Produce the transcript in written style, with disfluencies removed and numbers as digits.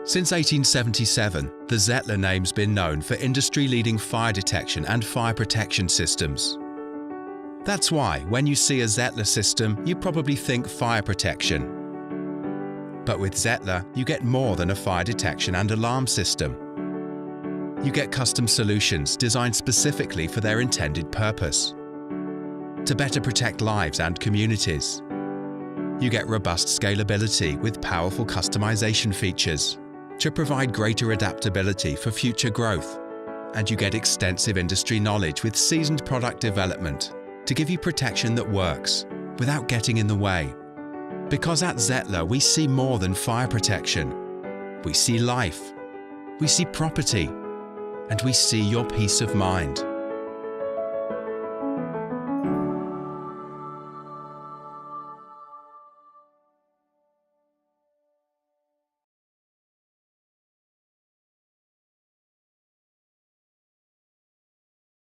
Since 1877, the ZETTLER name's been known for industry-leading fire detection and fire protection systems. That's why, when you see a ZETTLER system, you probably think fire protection. But with ZETTLER, you get more than a fire detection and alarm system. You get custom solutions designed specifically for their intended purpose, to better protect lives and communities. You get robust scalability with powerful customization features to provide greater adaptability for future growth. And you get extensive industry knowledge with seasoned product development to give you protection that works without getting in the way. Because at ZETTLER, we see more than fire protection. We see life, we see property, and we see your peace of mind.